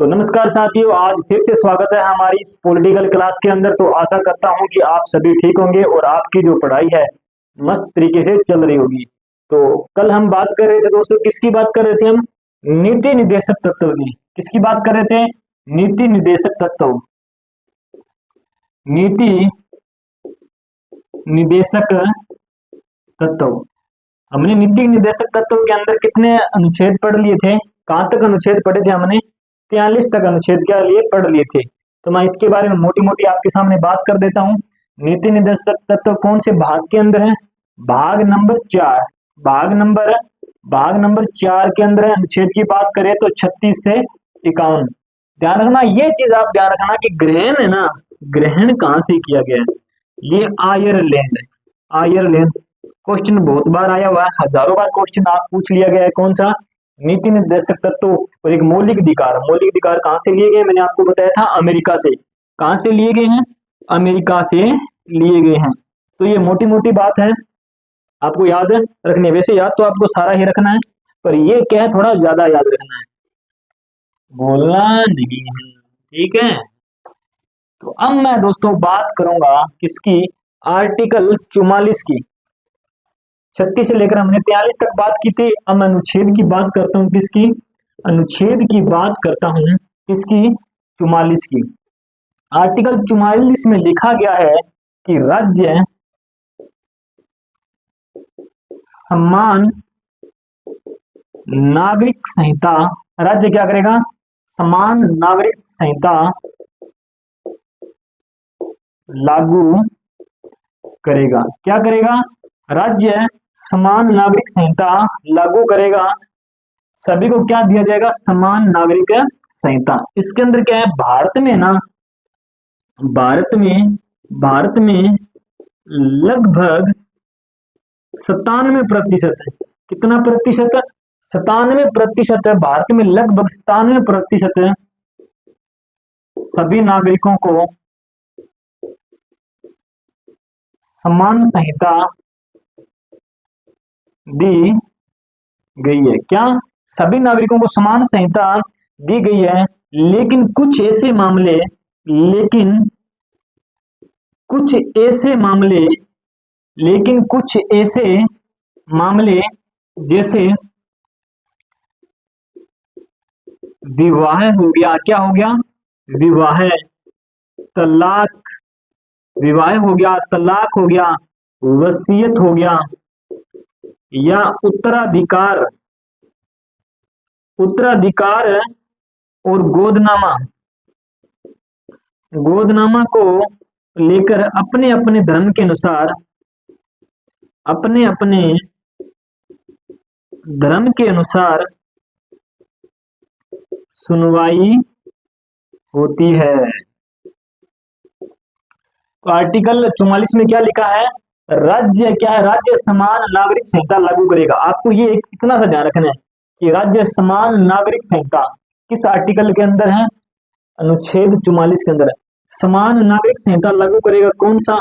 तो नमस्कार साथियों, आज फिर से स्वागत है हमारी इस पॉलिटिकल क्लास के अंदर। तो आशा करता हूं कि आप सभी ठीक होंगे और आपकी जो पढ़ाई है मस्त तरीके से चल रही होगी। तो कल हम बात कर रहे थे दोस्तों, किसकी बात कर रहे थे हम? नीति निर्देशक तत्व की। किसकी बात कर रहे थे? नीति निर्देशक तत्व। नीति निर्देशक तत्व। हमने नीति निर्देशक तत्व के अंदर कितने अनुच्छेद पढ़ लिए थे? कहाँ तक अनुच्छेद पढ़े थे हमने? 43 तक अनुच्छेद के लिए पढ़ लिए थे। तो मैं इसके बारे में मोटी मोटी आपके सामने बात कर देता हूँ। नीति निर्देशक तत्व कौन से भाग के अंदर है? भाग नंबर 4। भाग नंबर 4 के अंदर है। अनुच्छेद की बात करें तो 36 से 51। ध्यान रखना, ये चीज आप ध्यान रखना कि ग्रहण है ना, ग्रहण कहाँ से किया गया है? ये आयरलैंड। आयरलैंड क्वेश्चन बहुत बार आया हुआ है, हजारों बार क्वेश्चन आप पूछ लिया गया है। कौन सा? नीति निर्देशक तत्व और एक मौलिक अधिकार। मौलिक अधिकार कहाँ से लिए गए? मैंने आपको बताया था अमेरिका से। कहाँ से लिए गए हैं? अमेरिका से लिए गए हैं। तो ये मोटी मोटी बात है, आपको याद रखनी है। वैसे याद तो आपको सारा ही रखना है, पर ये क्या है, थोड़ा ज्यादा याद रखना है, बोलना नहीं है, ठीक है। तो अब मैं दोस्तों बात करूंगा किसकी? आर्टिकल 44 की। 36 से लेकर हमने 43 तक बात की थी। अब मैं अनुच्छेद की बात करता हूँ। किसकी? अनुच्छेद की बात करता हूँ। किसकी? 44 की। आर्टिकल 44 में लिखा गया है कि राज्य समान नागरिक संहिता, राज्य क्या करेगा? समान नागरिक संहिता लागू करेगा। क्या करेगा? राज्य समान नागरिक संहिता लागू करेगा। सभी को क्या दिया जाएगा? समान नागरिक संहिता। इसके अंदर क्या है? भारत में ना, भारत में लगभग 97% है। कितना प्रतिशत? 97% है। भारत में लगभग 97% सभी नागरिकों को समान संहिता दी गई है। क्या? सभी नागरिकों को समान संहिता दी गई है, लेकिन कुछ ऐसे मामले जैसे विवाह हो गया। क्या हो गया? विवाह, तलाक, विवाह हो गया, तलाक हो गया, वसीयत हो गया, या उत्तराधिकार और गोदनामा को लेकर अपने अपने धर्म के अनुसार सुनवाई होती है। तो आर्टिकल 44 में क्या लिखा है? राज्य क्या है? राज्य समान नागरिक संहिता लागू करेगा। आपको ये इतना सा ध्यान रखना है कि राज्य समान नागरिक संहिता किस आर्टिकल के अंदर है? अनुच्छेद 44 के अंदर है। समान नागरिक संहिता लागू करेगा। कौन सा?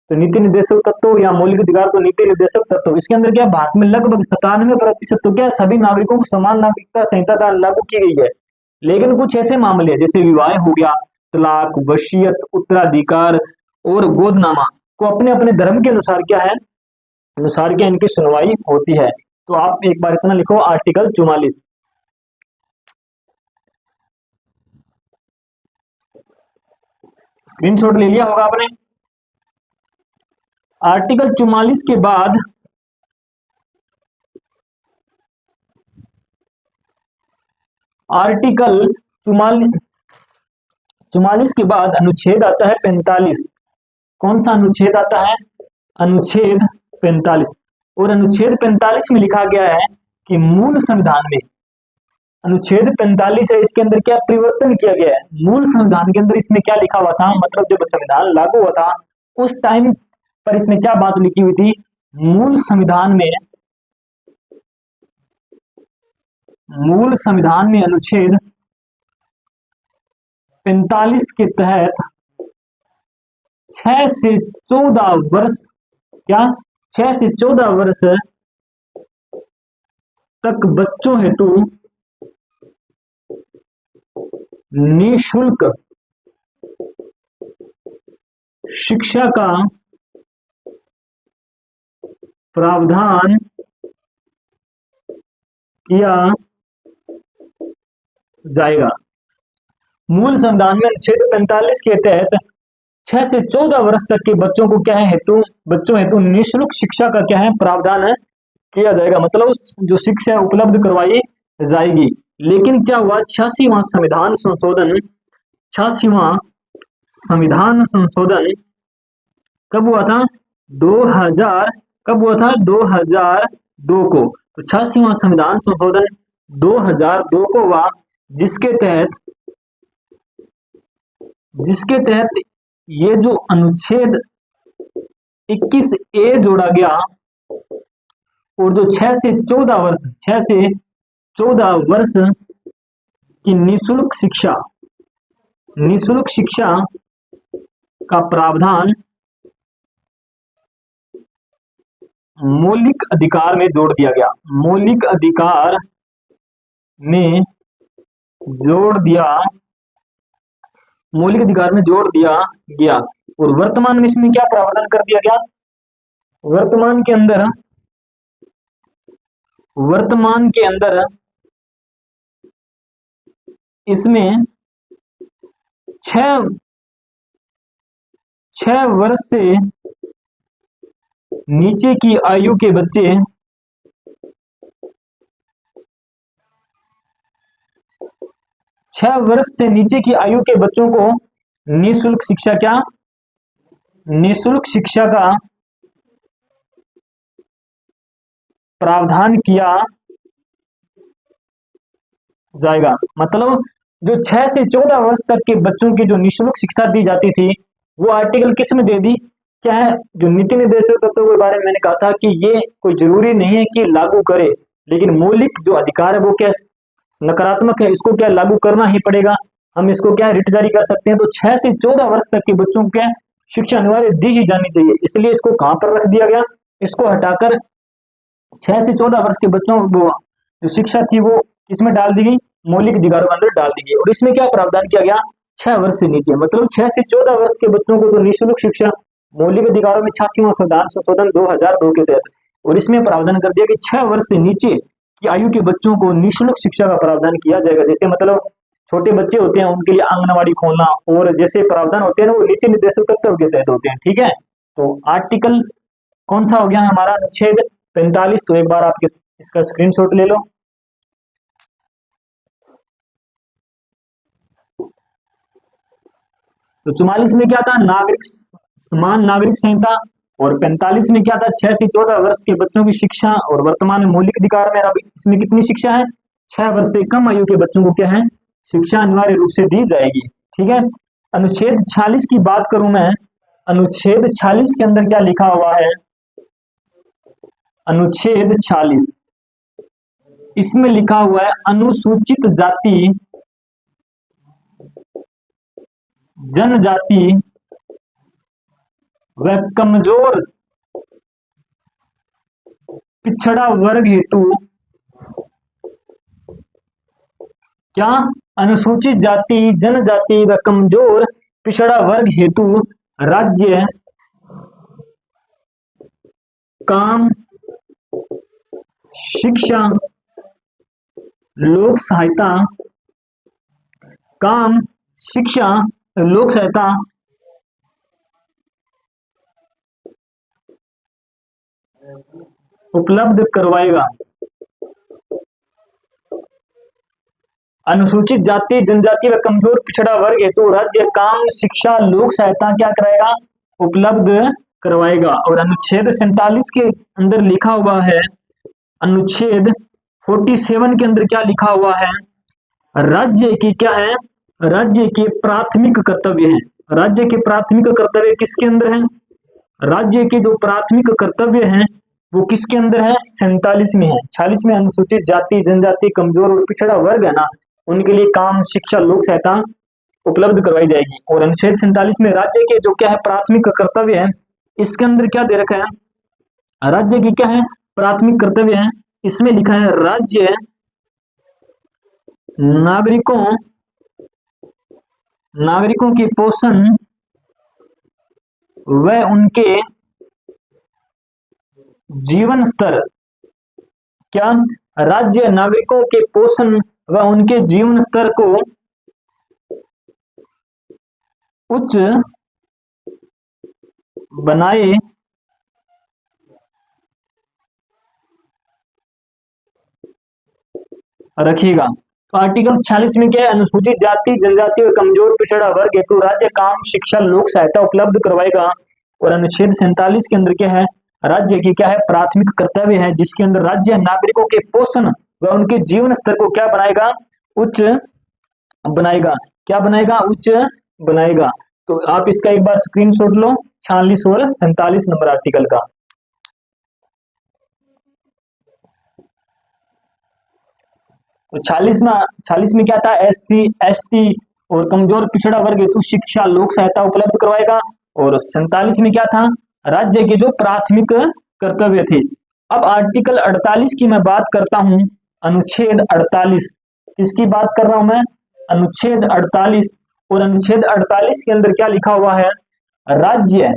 तो नीति निर्देशक तत्व या मौलिक अधिकार। तो नीति निर्देशक तत्व, इसके अंदर क्या? भारत में लगभग 97% तो क्या सभी नागरिकों को समान नागरिकता संहिता लागू की गई है, लेकिन कुछ ऐसे मामले जैसे विवाह हो गया, तलाक, वसीयत, उत्तराधिकार और गोदनामा को अपने अपने धर्म के अनुसार क्या है? अनुसार क्या इनकी सुनवाई होती है। तो आप एक बार इतना लिखो, आर्टिकल 44। स्क्रीनशॉट ले लिया होगा आपने। आर्टिकल 44 के बाद आर्टिकल 44 के बाद अनुच्छेद आता है 45। कौन सा अनुच्छेद आता है? अनुच्छेद 45। और अनुच्छेद 45 में लिखा गया है कि मूल संविधान में, अनुच्छेद 45 है, इसके अंदर क्या परिवर्तन किया गया है? मूल संविधान के अंदर इसमें क्या लिखा हुआ था? मतलब जब संविधान लागू हुआ था उस टाइम पर इसमें क्या बात लिखी हुई थी? मूल संविधान में अनुच्छेद 45 के तहत 6 से 14 वर्ष, क्या 6 से 14 वर्ष तक बच्चों हेतु निःशुल्क शिक्षा का प्रावधान किया जाएगा। मूल संविधान में अनुच्छेद 45 के तहत 6 से 14 वर्ष तक के बच्चों को क्या है बच्चों हेतु निःशुल्क शिक्षा का क्या है प्रावधान किया जाएगा, मतलब जो शिक्षा उपलब्ध करवाई जाएगी। लेकिन क्या हुआ, 86वां संविधान संशोधन कब हुआ था? 2002 को। तो 86वां संविधान संशोधन 2002 को हुआ, जिसके तहत ये जो अनुच्छेद 21A जोड़ा गया और जो 6 से 14 वर्ष की निःशुल्क शिक्षा का प्रावधान मौलिक अधिकार में जोड़ दिया गया। मौलिक अधिकार में जोड़ दिया गया। और वर्तमान में इसमें क्या प्रावधान कर दिया गया? वर्तमान के अंदर इसमें 6 वर्ष से नीचे की आयु के बच्चे 6 वर्ष से नीचे की आयु के बच्चों को निःशुल्क शिक्षा का प्रावधान किया जाएगा। मतलब जो 6 से 14 वर्ष तक के बच्चों की जो निःशुल्क शिक्षा दी जाती थी, वो आर्टिकल किस में दे दी? क्या है, जो नीति निर्देशक तत्वों के बारे में मैंने कहा था कि ये कोई जरूरी नहीं है कि लागू करे, लेकिन मौलिक जो अधिकार है वो क्या नकारात्मक है, इसको क्या लागू करना ही पड़ेगा। हम इसको क्या रिट जारी कर सकते हैं। तो 6 से 14 वर्ष तक के बच्चों को क्या शिक्षा अनिवार्य दी ही जानी चाहिए, इसलिए इसको कहां पर रख दिया गया? इसको हटाकर 6 से 14 वर्ष के बच्चों को जो शिक्षा थी वो इसमें डाल दी गई, मौलिक अधिकारों के अंदर डाल दी गई। और इसमें क्या प्रावधान किया गया? 6 वर्ष से नीचे, मतलब 6 से 14 वर्ष के बच्चों को तो निःशुल्क शिक्षा मौलिक अधिकारों में 86वां संशोधन 2002 के तहत। और इसमें प्रावधान कर दिया कि 6 वर्ष से नीचे की आयु के बच्चों को निःशुल्क शिक्षा का प्रावधान किया जाएगा। जैसे मतलब छोटे बच्चे होते हैं उनके लिए आंगनबाड़ी खोलना और जैसे प्रावधान होते हैं ना, वो नीति निर्देशक तत्व के तहत होते हैं। ठीक है, तो आर्टिकल कौन सा हो गया हमारा? अनुच्छेद 45। तो एक बार आप इसका स्क्रीनशॉट ले लो। तो 44 में क्या था? समान नागरिक संहिता। और 45 में क्या था? 6 से 14 वर्ष के बच्चों की शिक्षा। और वर्तमान में मौलिक अधिकार में अभी इसमें कितनी शिक्षा है? 6 वर्ष से कम आयु के बच्चों को क्या है? शिक्षा अनिवार्य रूप से दी जाएगी। ठीक है, अनुच्छेद 46 की बात करूं मैं, अनुच्छेद 46 के अंदर क्या लिखा हुआ है? अनुच्छेद 46 इसमें लिखा हुआ है, अनुसूचित जाति जनजाति व कमजोर पिछड़ा वर्ग हेतु क्या? अनुसूचित जाति जनजाति व कमजोर पिछड़ा वर्ग हेतु राज्य काम शिक्षा लोक सहायता उपलब्ध करवाएगा। अनुसूचित जाति जनजाति व कमजोर पिछड़ा वर्ग हेतु राज्य काम शिक्षा लोक सहायता क्या कराएगा? उपलब्ध करवाएगा। और अनुच्छेद 47 के अंदर लिखा हुआ है, अनुच्छेद 47 के अंदर क्या लिखा हुआ है? राज्य की क्या है? राज्य के प्राथमिक कर्तव्य है। राज्य के प्राथमिक कर्तव्य किसके अंदर है? राज्य के जो प्राथमिक कर्तव्य हैं वो किसके अंदर है? 47 में है। 46 में अनुसूचित जाति जनजाति कमजोर और पिछड़ा वर्ग है ना, उनके लिए काम शिक्षा लोक सहायता उपलब्ध करवाई जाएगी। और अनुच्छेद 47 में राज्य के जो क्या है प्राथमिक कर्तव्य है, इसके अंदर क्या दे रखा है? राज्य की क्या है प्राथमिक कर्तव्य है, इसमें लिखा है राज्य नागरिकों नागरिकों के पोषण व उनके जीवन स्तर, क्या राज्य नागरिकों के पोषण व उनके जीवन स्तर को उच्च बनाए रखेगा। तो आर्टिकल 46 में क्या है, अनुसूचित जाति जनजाति और कमजोर पिछड़ा वर्ग हेतु राज्य काम शिक्षा लोक सहायता उपलब्ध करवाएगा। और अनुच्छेद 47 के अंदर क्या है, राज्य की क्या है, प्राथमिक कर्तव्य है, जिसके अंदर राज्य नागरिकों के पोषण व उनके जीवन स्तर को क्या बनाएगा, उच्च बनाएगा। क्या बनाएगा, उच्च बनाएगा। तो आप इसका एक बार स्क्रीनशॉट लो 46 और 47 नंबर आर्टिकल का। तो 46 में क्या था, SC ST और कमजोर पिछड़ा वर्ग हेतु शिक्षा लोक सहायता उपलब्ध करवाएगा। और 47 में क्या था, राज्य के जो प्राथमिक कर्तव्य थे। अब आर्टिकल 48 की मैं बात करता हूं, अनुच्छेद 48, किसकी बात कर रहा हूं मैं, अनुच्छेद 48। और अनुच्छेद 48 के अंदर क्या लिखा हुआ है, राज्य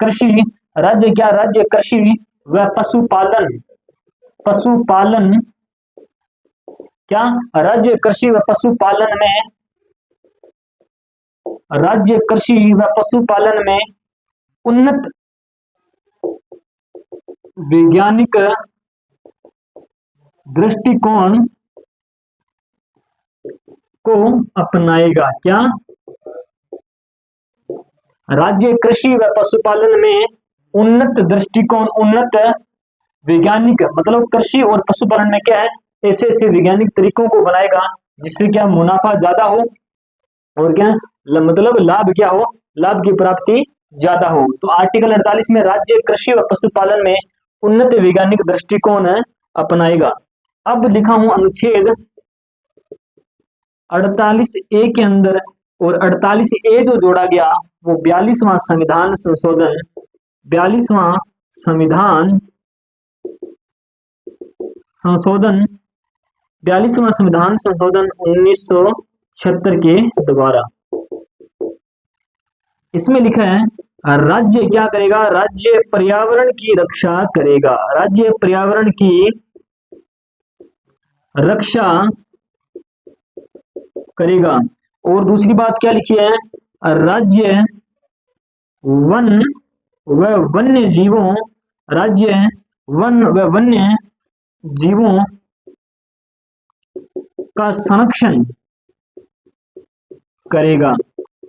कृषि, राज्य क्या, राज्य कृषि व पशुपालन क्या, राज्य कृषि व पशुपालन में, राज्य कृषि व पशुपालन में उन्नत वैज्ञानिक दृष्टिकोण को अपनाएगा। क्या, राज्य कृषि व पशुपालन में उन्नत दृष्टिकोण, उन्नत वैज्ञानिक, मतलब कृषि और पशुपालन में क्या है, ऐसे ऐसे वैज्ञानिक तरीकों को बनाएगा जिससे क्या मुनाफा ज्यादा हो और क्या मतलब लाभ क्या हो, लाभ की प्राप्ति ज्यादा हो। तो आर्टिकल 48 में राज्य कृषि व पशुपालन में उन्नत वैज्ञानिक दृष्टिकोण अपनाएगा। अब लिखा हूं अनुच्छेद 48A के अंदर, और 48A जो जोड़ा गया वो 42वां संविधान संशोधन, 42वां संविधान संशोधन 42वां संविधान संशोधन 1976 के द्वारा। इसमें लिखा है, राज्य क्या करेगा, राज्य पर्यावरण की रक्षा करेगा, राज्य पर्यावरण की रक्षा करेगा। और दूसरी बात क्या लिखी है, राज्य वन व वन्य जीवों, राज्य वन व वन्य जीवों का संरक्षण करेगा।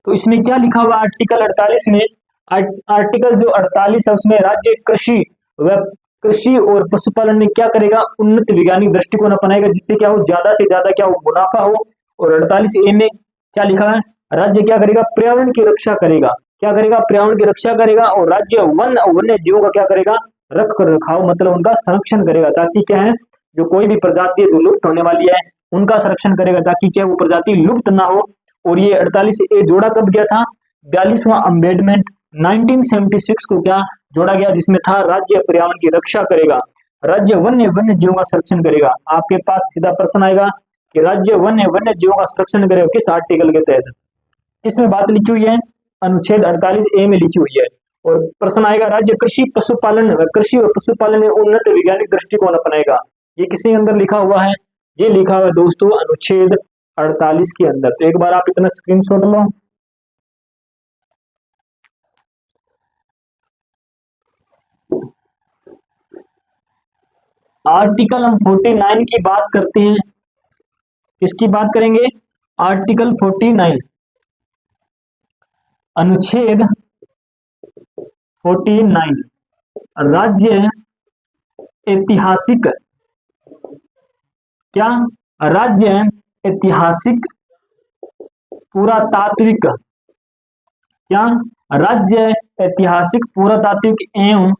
तो इसमें क्या लिखा हुआ आर्टिकल 48 में, आर्टिकल जो 48 है उसमें राज्य कृषि और पशुपालन में क्या करेगा, उन्नत वैज्ञानिक दृष्टिकोण अपनाएगा जिससे क्या हो, ज्यादा से ज्यादा क्या हो, मुनाफा हो। और 48A में क्या लिखा है, राज्य क्या करेगा, पर्यावरण की रक्षा करेगा। क्या करेगा, पर्यावरण की रक्षा करेगा। और राज्य वन और वन्य जीवों का क्या करेगा, रख रखाव, मतलब उनका संरक्षण करेगा, ताकि क्या है, जो कोई भी प्रजाति जो लुप्त होने वाली है उनका संरक्षण करेगा, ताकि क्या वो प्रजाति लुप्त ना हो। और ये 48A जोड़ा कब गया था, 42वां अमेंडमेंट 1976 को क्या जोड़ा गया, जिसमें था राज्य पर्यावरण की रक्षा करेगा, राज्य वन्य जीवों का संरक्षण करेगा। आपके पास सीधा प्रश्न आएगा कि राज्य वन्य जीवों का संरक्षण करेगा किस आर्टिकल के तहत, इसमें बात लिखी हुई है, अनुच्छेद 48A में लिखी हुई है। और प्रश्न आएगा, राज्य कृषि और पशुपालन में उन्नत वैज्ञानिक दृष्टिकोण अपनाएगा, ये किसी अंदर लिखा हुआ है, ये लिखा हुआ है दोस्तों अनुच्छेद 48 के अंदर। तो एक बार आप इतना स्क्रीनशॉट लो। आर्टिकल हम 49 की बात करते हैं, किसकी बात करेंगे, आर्टिकल 49, अनुच्छेद 49, राज्य ऐतिहासिक, क्या, राज्य ऐतिहासिक पुरातात्विक, क्या, राज्य ऐतिहासिक पुरातात्विक एवं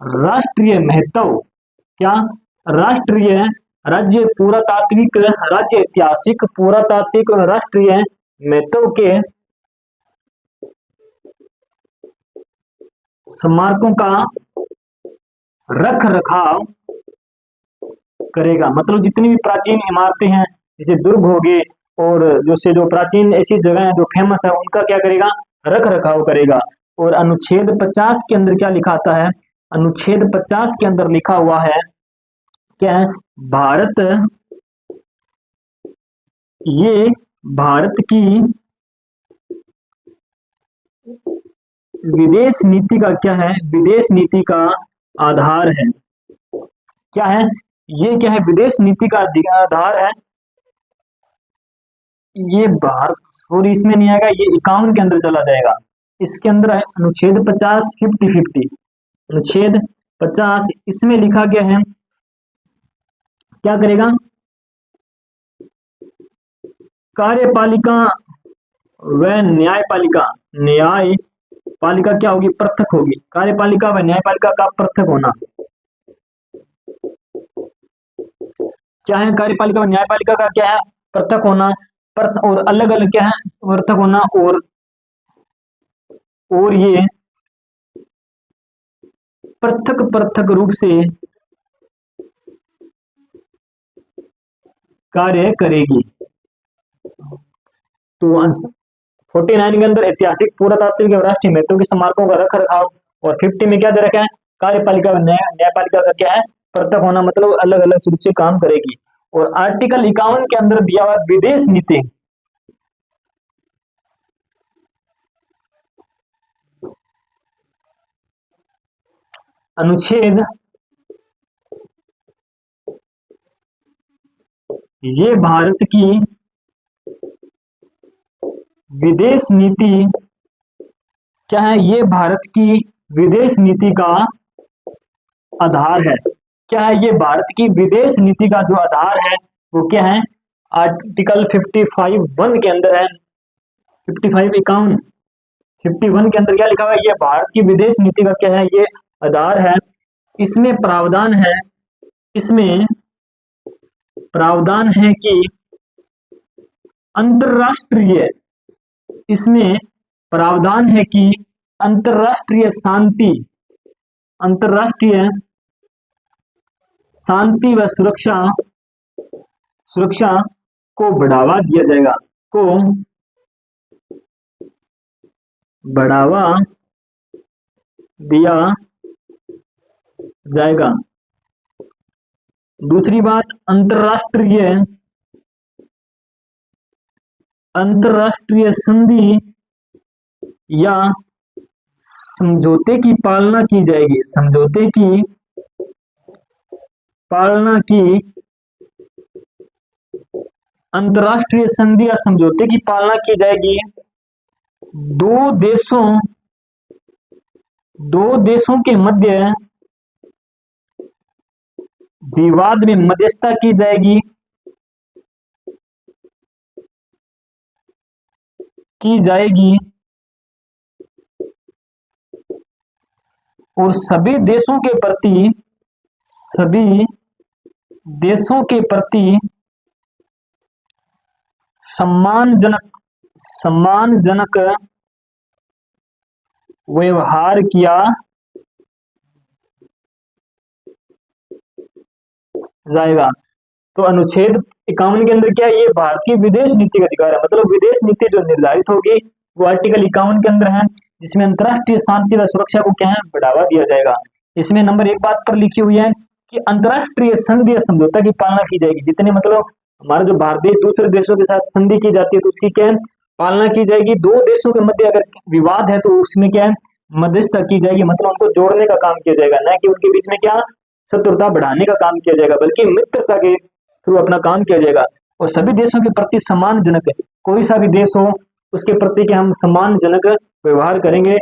राष्ट्रीय महत्व, क्या, राज्य पुरातात्विक, राज्य ऐतिहासिक पुरातात्विक और राष्ट्रीय महत्व के स्मारकों का रख रखाव करेगा। मतलब जितनी भी प्राचीन इमारतें हैं जैसे दुर्ग हो गए और जैसे जो प्राचीन ऐसी जगह है जो फेमस है उनका क्या करेगा, रख रखाव करेगा। और अनुच्छेद 50 के अंदर क्या लिखा आता है, अनुच्छेद 50 के अंदर लिखा हुआ है क्या है, भारत ये भारत की विदेश नीति का क्या है, विदेश नीति का आधार है। क्या है ये, क्या है, विदेश नीति का आधार है। ये भारत, सॉरी इसमें नहीं आएगा, ये 51 के अंदर चला जाएगा। इसके अंदर है अनुच्छेद 50 50-50, अनुच्छेद 50 इसमें लिखा गया है क्या करेगा, कार्यपालिका व न्यायपालिका, न्यायपालिका क्या होगी, पृथक होगी। कार्यपालिका व न्यायपालिका का पृथक होना क्या है, कार्यपालिका और न्यायपालिका का क्या है, पृथक होना, और अलग अलग क्या है, पृथक होना। और ये पृथक पृथक रूप से कार्य करेगी। तो 49 के अंदर ऐतिहासिक, पुरातात्विक एवं राष्ट्रीय महत्व के स्मारकों का रख रखाव, और 50 में क्या दे रखा है, कार्यपालिका और न्यायपालिका का क्या है, पृथक होना, मतलब अलग अलग रूप से काम करेगी। और आर्टिकल 51 के अंदर दिया हुआ विदेश नीति, अनुच्छेद, ये भारत की विदेश नीति क्या है, ये भारत की विदेश नीति का आधार है। क्या है, ये भारत की विदेश नीति का जो आधार है वो क्या है, आर्टिकल 55(1) के अंदर है, 51 के अंदर क्या लिखा हुआ है, ये भारत की विदेश नीति का क्या है, ये आधार है। इसमें प्रावधान है, इसमें प्रावधान है कि अंतरराष्ट्रीय, इसमें प्रावधान है कि अंतरराष्ट्रीय शांति, अंतरराष्ट्रीय शांति व सुरक्षा को बढ़ावा दिया जाएगा, को बढ़ावा दिया जाएगा। दूसरी बात, अंतरराष्ट्रीय संधि या समझौते की पालना की जाएगी, समझौते की पालना की, अंतरराष्ट्रीय संधि या समझौते की पालना की जाएगी। दो देशों के मध्य विवाद में मध्यस्थता की जाएगी और सभी देशों के प्रति सम्मानजनक व्यवहार किया जाएगा। तो अनुच्छेद 51 के अंदर क्या है, ये भारत की विदेश नीति का अधिकार है, मतलब विदेश नीति जो निर्धारित होगी वो आर्टिकल 51 के अंदर है, जिसमें अंतरराष्ट्रीय शांति व सुरक्षा को क्या है, बढ़ावा दिया जाएगा। इसमें नंबर 1 बात पर लिखी हुई है कि अंतरराष्ट्रीय संधि या समझौता की पालना की जाएगी। जितने मतलब हमारा जो भारत देश दूसरे देशों के साथ संधि की जाती है तो उसकी क्या है, पालना की जाएगी। दो देशों के मध्य अगर विवाद है तो उसमें क्या है, मध्यस्थता की जाएगी, मतलब उनको जोड़ने का काम किया जाएगा, न कि उनके बीच में क्या शत्रुता बढ़ाने का काम किया जाएगा, बल्कि मित्रता के थ्रू अपना काम किया जाएगा। और सभी देशों के प्रति सम्मानजनक, कोई सा भी देश हो उसके प्रति के हम सम्मानजनक व्यवहार करेंगे,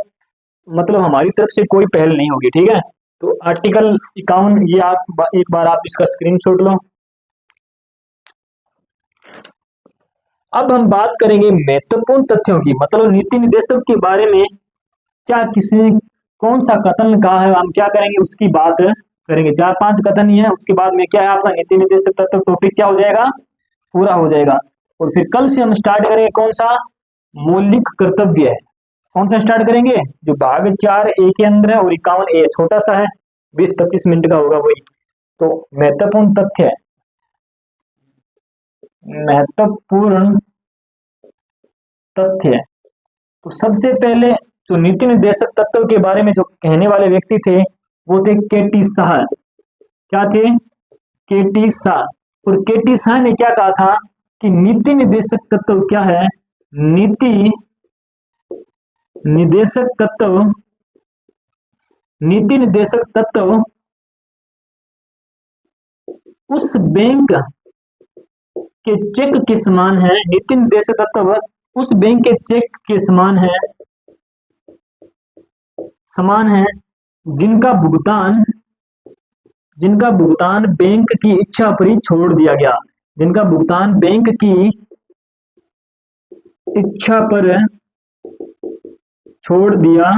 मतलब हमारी तरफ से कोई पहल नहीं होगी। ठीक है, तो आर्टिकल 51 ये आप एक बार आप इसका स्क्रीनशॉट लो। अब हम बात करेंगे महत्वपूर्ण तथ्यों की, मतलब नीति निर्देशक के बारे में क्या किसी कौन सा कथन कहा है, हम क्या करेंगे उसकी बात करेंगे। 4-5 कथन ही है, उसके बाद में क्या है आपका नीति निर्देशक तत्व टॉपिक क्या हो जाएगा, पूरा हो जाएगा। और फिर कल से हम स्टार्ट करेंगे कौन सा, मौलिक कर्तव्य है। कौन सा स्टार्ट करेंगे, जो भाग 4A के अंदर है और 51A छोटा सा है, 20-25 मिनट का होगा वही। तो महत्वपूर्ण तथ्य महत्वपूर्ण तथ्य। तो सबसे पहले जो नीति निर्देशक तत्व के बारे में जो कहने वाले व्यक्ति थे वो थे केटी शाह। क्या थे? केटी शाह। और केटी शाह ने क्या कहा था कि नीति निर्देशक तत्व क्या है? नीति निर्देशक तत्व, नीति निर्देशक तत्व उस बैंक के चेक के समान है। नीति निर्देशक तत्व उस बैंक के चेक के समान है जिनका भुगतान बैंक की इच्छा पर ही छोड़ दिया गया। जिनका भुगतान बैंक की इच्छा पर छोड़ दिया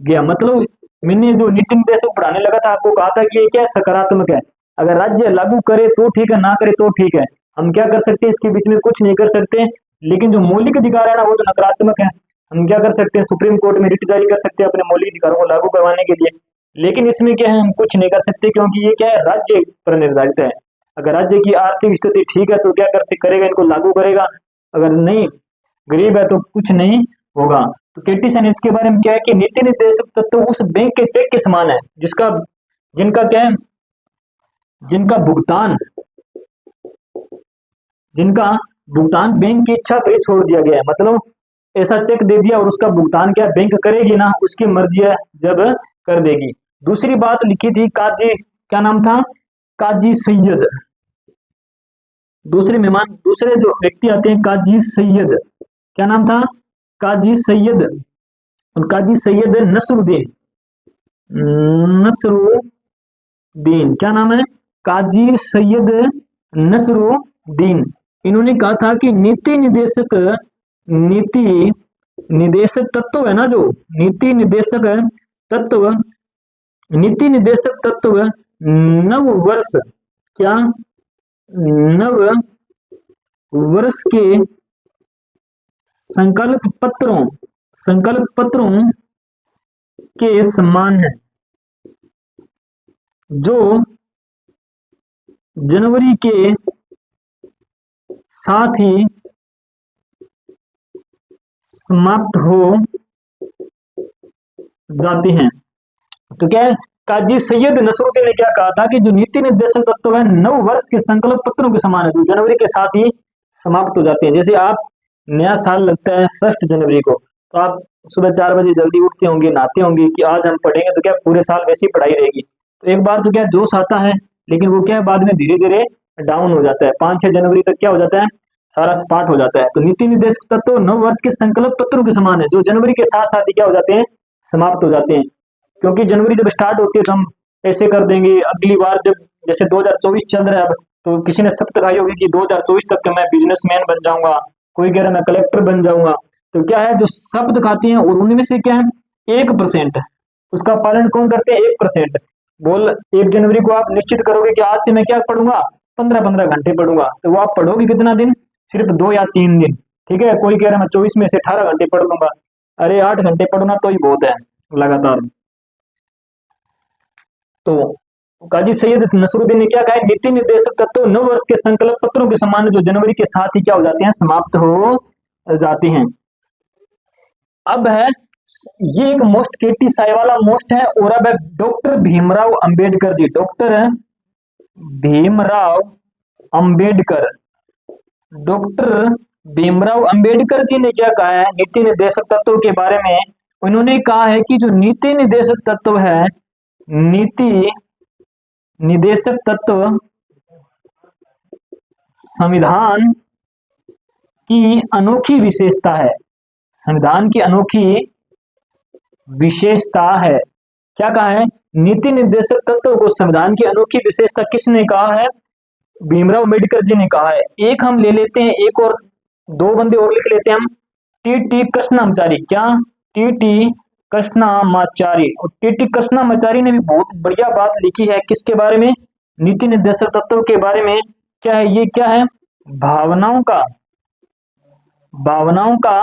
गया। मतलब मैंने जो नीति निर्देशक पढ़ाने लगा था आपको कहा था कि ये क्या सकारात्मक है। अगर राज्य लागू करे तो ठीक है, ना करे तो ठीक है। हम क्या कर सकते हैं? इसके बीच में कुछ नहीं कर सकते। लेकिन जो मौलिक अधिकार है ना वो तो नकारात्मक है। हम क्या कर सकते हैं? सुप्रीम कोर्ट में रिट जारी कर सकते हैं अपने मौलिक अधिकारों को लागू करवाने के लिए। लेकिन इसमें क्या है, हम कुछ नहीं कर सकते क्योंकि ये क्या है, राज्य पर निर्धारित है। अगर राज्य की आर्थिक स्थिति ठीक है तो क्या करेगा, इनको लागू करेगा। अगर नहीं, गरीब है तो कुछ नहीं होगा। तो केटी शाह ने इसके बारे में क्या है कि नीति निर्देशक तत्व उस बैंक के चेक के समान है जिनका क्या है, जिनका भुगतान बैंक की इच्छा पर छोड़ दिया गया है। मतलब ऐसा चेक दे दिया और उसका भुगतान क्या बैंक करेगी ना, उसकी मर्जी है जब कर देगी। दूसरी बात लिखी थी काजी, क्या नाम था? काजी सैयद। दूसरे जो व्यक्ति आते हैं काजी सैयद, क्या नाम था? काजी सैयद। और काजी सैयद नसरुद्दीन, क्या नाम है? काजी सैयद नसरुद्दीन। इन्होंने कहा था कि नीति निर्देशक तत्व है ना, जो नीति निर्देशक तत्व नव वर्ष के संकल्प पत्रों के समान है, जो जनवरी के साथ ही समाप्त हो जाते हैं। तो क्या है, काजी सैयद नसरुद्दीन ने क्या कहा था कि जो नीति निर्देशक तत्व है 9 वर्ष के संकल्प पत्रों के समान है, जो जनवरी के साथ ही समाप्त हो जाते हैं। जैसे आप नया साल लगता है 1 जनवरी को, तो आप सुबह 4 बजे जल्दी उठते होंगे, नहाते होंगे कि आज हम पढ़ेंगे, तो क्या पूरे साल वैसी पढ़ाई रहेगी। तो एक बार तो क्या जोश आता है, लेकिन वो क्या है बाद में धीरे धीरे डाउन हो जाता है। 5-6 जनवरी तक क्या हो जाता है, सारा स्पार्ट हो जाता है। तो नीति निर्देशक तत्व 9 वर्ष के संकल्प पत्रों के समान है, जो जनवरी के साथ साथ ही क्या हो जाते हैं, समाप्त हो जाते हैं। क्योंकि जनवरी जब स्टार्ट होती है तो हम ऐसे कर देंगे, अगली बार जब जैसे 2024 चल रहा है अब, तो किसी ने शपथ खाई होगी कि 2024 तक मैं बिजनेसमैन बन जाऊंगा, कोई कह रहा मैं कलेक्टर बन जाऊंगा। तो क्या है, जो शब्द खाते हैं और उनमें से क्या है 1% उसका पालन कौन करते हैं? 1%। बोल 1 जनवरी को आप निश्चित करोगे कि आज से मैं क्या पढ़ूंगा, 15-15 घंटे पढ़ूंगा, तो वो आप पढ़ोगे कितना दिन? सिर्फ 2 या 3 दिन। ठीक है, कोई कह रहा मैं 24 में से 18 घंटे पढ़ लूंगा। अरे 8 घंटे पढ़ना तो ही बहुत है लगातार। तो काजी सैयद नसरुद्दीन ने क्या कहा, नीति निर्देशक तत्व 9 वर्ष के संकल्प पत्रों के समान, जो जनवरी के साथ ही क्या हो जाते हैं, समाप्त हो जाते हैं। अब है ये एक मोस्ट केटी साई वाला मोस्ट है, और अब है डॉक्टर भीमराव अंबेडकर जी। डॉक्टर भीमराव अंबेडकर जी ने क्या कहा है नीति निर्देशक तत्व के बारे में? उन्होंने कहा है कि जो नीति निर्देशक तत्व है, नीति निर्देशक तत्व संविधान की अनोखी विशेषता है। संविधान की अनोखी विशेषता है। क्या कहा है? नीति निर्देशक तत्व को संविधान की अनोखी विशेषता किसने कहा है? भीमराव अम्बेडकर जी ने कहा है। एक हम ले लेते हैं, एक और 2 बंदे और लिख लेते हैं हम, टी कृष्णामाचारी। क्या? टी कृष्णामाचारी। और टी कृष्णामाचारी ने भी बहुत बढ़िया बात लिखी है, किसके बारे में? नीति निर्देशक तत्व के बारे में। क्या है ये? क्या है? भावनाओं का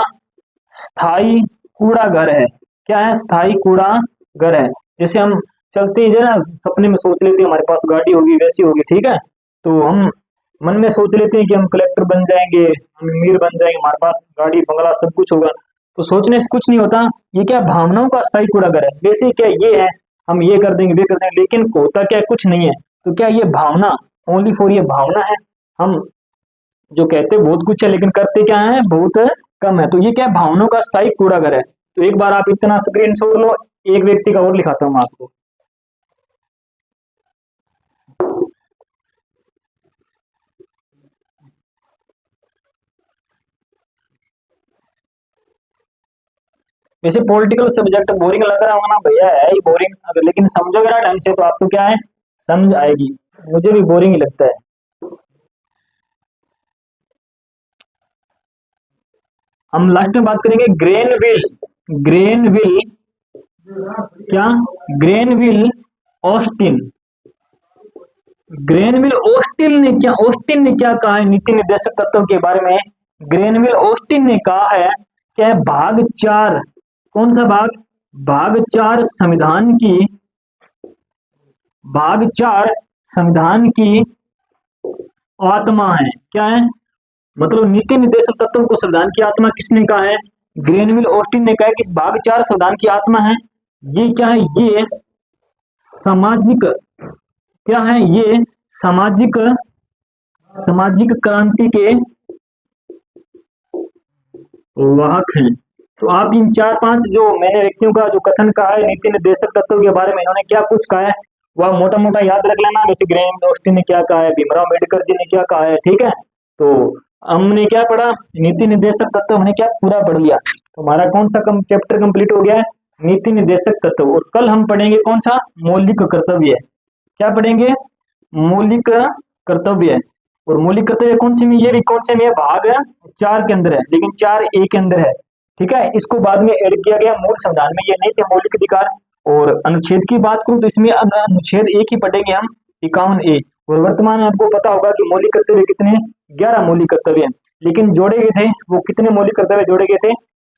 स्थायी कूड़ा घर है। क्या है? स्थायी कूड़ा घर है। जैसे हम चलते ही ना सपने में सोच लेते हैं हमारे पास गाड़ी होगी, वैसी होगी, ठीक है, तो हम मन में सोच लेते हैं कि हम कलेक्टर बन जाएंगे, हम अमीर बन जाएंगे, हमारे पास गाड़ी बंगला सब कुछ होगा। तो सोचने से कुछ नहीं होता। ये क्या भावनाओं का अस्थायी कूड़ागर है। वैसे क्या ये है, हम ये कर देंगे वे कर देंगे, लेकिन होता क्या कुछ नहीं है। तो क्या ये भावना ओनली फॉर ये भावना है। हम जो कहते बहुत कुछ है लेकिन करते क्या है, बहुत कम है। तो ये क्या भावनाओं का अस्थायी कूड़ागर है। तो एक बार आप इतना स्क्रीन शॉट लो, एक व्यक्ति का और लिखाता हूँ आपको। वैसे पॉलिटिकल सब्जेक्ट बोरिंग लग रहा होगा ना भैया, है ही बोरिंग। अगर लेकिन समझोगे ना ढंग से तो आपको क्या है, समझ आएगी। मुझे भी बोरिंग ही लगता है। हम लास्ट में बात करेंगे ग्रेनविल। ग्रेनविल क्या, ग्रेनविल ऑस्टिन। ग्रेनविल ऑस्टिन ने क्या, ऑस्टिन ने क्या कहा है नीति निर्देशक तत्वों के बारे में। ग्रेनविल ऑस्टिन ने कहा है कि भाग 4, कौन सा भाग, भाग 4 संविधान की, भाग 4 संविधान की आत्मा है। क्या है, मतलब नीति निर्देशक तत्वों को संविधान की आत्मा किसने कहा है, ग्रेनविल ऑस्टिन ने कहा है कि भाग 4 संविधान की आत्मा है। ये क्या है, ये सामाजिक, क्या है ये सामाजिक, सामाजिक क्रांति के वाहक हैं। तो आप इन 4-5 जो मैंने व्यक्तियों का जो कथन कहा है नीति निर्देशक तत्वों के बारे में, इन्होंने क्या कुछ कहा है वह मोटा मोटा याद रख लेना। जैसे ग्रेनविल ऑस्टिन ने क्या कहा है, भीमराव अम्बेडकर जी ने क्या कहा है, ठीक है। तो हमने क्या पढ़ा, नीति निर्देशक तत्व हमने क्या पूरा पढ़ लिया। तो हमारा कौन सा चैप्टर कंप्लीट हो गया है, नीति निर्देशक तत्व। और कल हम पढ़ेंगे कौन सा, मौलिक कर्तव्य। क्या पढ़ेंगे, मौलिक कर्तव्य। और मौलिक कर्तव्य कौन से में, ये भी कौन से में है, भाग 4 के अंदर है, लेकिन 4A के अंदर है, ठीक है। इसको बाद में ऐड किया गया मूल संविधान में, ये नहीं थे मौलिक अधिकार। और अनुच्छेद की बात करूं तो इसमें अनुच्छेद 1 ही पढ़ेंगे हम, 51A। और वर्तमान में आपको पता होगा कि मौलिक कर्तव्य कितने, 11 मौलिक कर्तव्य हैं। लेकिन जोड़े गए थे, वो कितने मौलिक कर्तव्य जोड़े गए थे,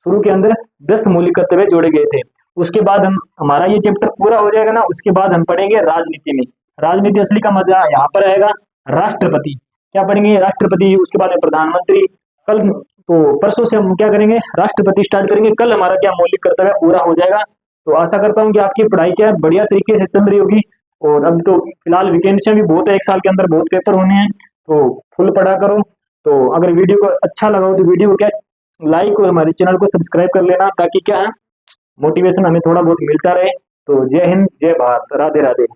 शुरू के अंदर 10 मौलिक कर्तव्य जोड़े गए थे। उसके बाद हम, हमारा ये चैप्टर पूरा हो जाएगा ना, उसके बाद हम पढ़ेंगे राजनीति में। राजनीति असली का मजा यहाँ पर आएगा, राष्ट्रपति। क्या पढ़ेंगे, राष्ट्रपति। उसके बाद में प्रधानमंत्री। कल तो परसों से हम क्या करेंगे, राष्ट्रपति स्टार्ट करेंगे। कल हमारा क्या मौलिक कर्तव्य पूरा हो जाएगा। तो आशा करता हूँ कि आपकी पढ़ाई क्या है बढ़िया तरीके से चल रही होगी। और अब तो फिलहाल वैकेंसियां भी बहुत है, 1 साल के अंदर बहुत पेपर होने हैं, तो फुल पढ़ा करो। तो अगर वीडियो को अच्छा लगा हो तो वीडियो को क्या लाइक और हमारे चैनल को सब्सक्राइब कर लेना, ताकि क्या है मोटिवेशन हमें थोड़ा बहुत मिलता रहे। तो जय हिंद, जय भारत, राधे राधे।